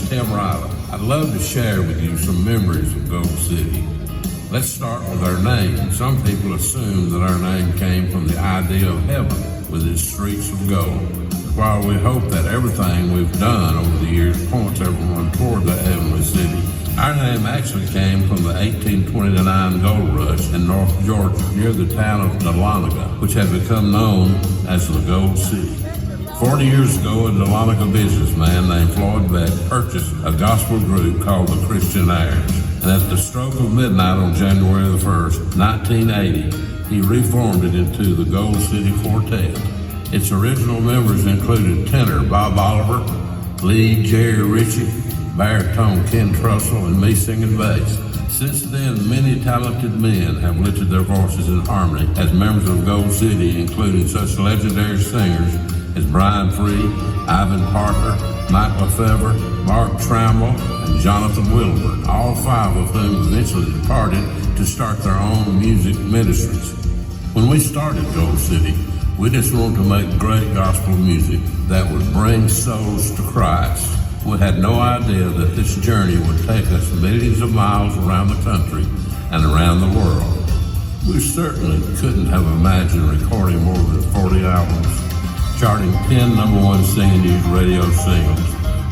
Tim Riley. I'd love to share with you some memories of Gold City. Let's start with our name. Some people assume that our name came from the idea of heaven with its streets of gold. While we hope that everything we've done over the years points everyone toward that heavenly city, our name actually came from the 1829 gold rush in North Georgia near the town of Dahlonega, which had become known as the Gold City. 40 years ago, a Dahlonega businessman named Floyd Beck purchased a gospel group called the Christian Heirs, and at the stroke of midnight on January the 1st, 1980, he reformed it into the Gold City Quartet. Its original members included tenor Bob Oliver, lead Jerry Ritchie, baritone Ken Trussell, and me singing bass. Since then, many talented men have lifted their voices in harmony as members of Gold City, including such legendary singers as Brian Free, Ivan Parker, Mike Lefevre, Mark Trammell, and Jonathan Wilburn, all five of whom eventually departed to start their own music ministries. When we started Gold City, we just wanted to make great gospel music that would bring souls to Christ. We had no idea that this journey would take us millions of miles around the country and around the world. We certainly couldn't have imagined recording more than 40 albums, charting 10 number one Singing News radio singles,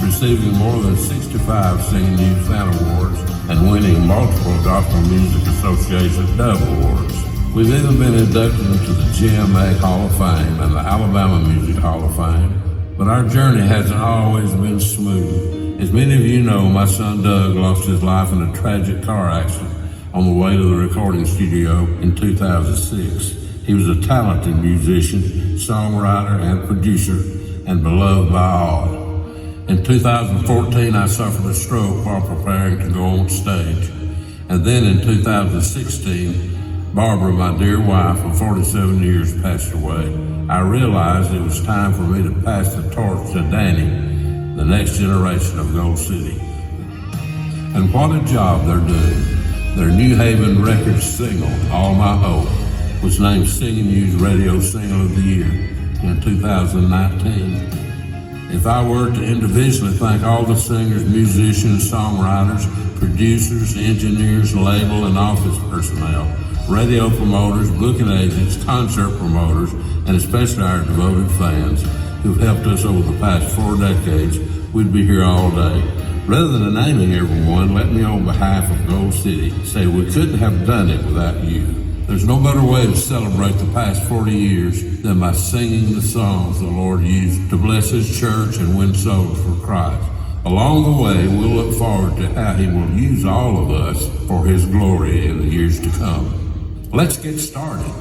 receiving more than 65 Singing News Fan Awards, and winning multiple Gospel Music Association Dove Awards. We've even been inducted into the GMA Hall of Fame and the Alabama Music Hall of Fame. But our journey hasn't always been smooth. As many of you know, my son Doug lost his life in a tragic car accident on the way to the recording studio in 2006. He was a talented musician, songwriter, and producer, and beloved by all. In 2014, I suffered a stroke while preparing to go on stage. And then in 2016, Barbara, my dear wife of 47 years, passed away. I realized it was time for me to pass the torch to Danny, the next generation of Gold City. And what a job they're doing. Their New Haven Records single, All My Hope, was named Singing News Radio Single of the Year in 2019. If I were to individually thank all the singers, musicians, songwriters, producers, engineers, label and office personnel, radio promoters, booking agents, concert promoters, and especially our devoted fans who've helped us over the past 4 decades, we'd be here all day. Rather than naming everyone, let me on behalf of Gold City say we couldn't have done it without you. There's no better way to celebrate the past 40 years than by singing the songs the Lord used to bless His church and win souls for Christ. Along the way, we'll look forward to how He will use all of us for His glory in the years to come. Let's get started.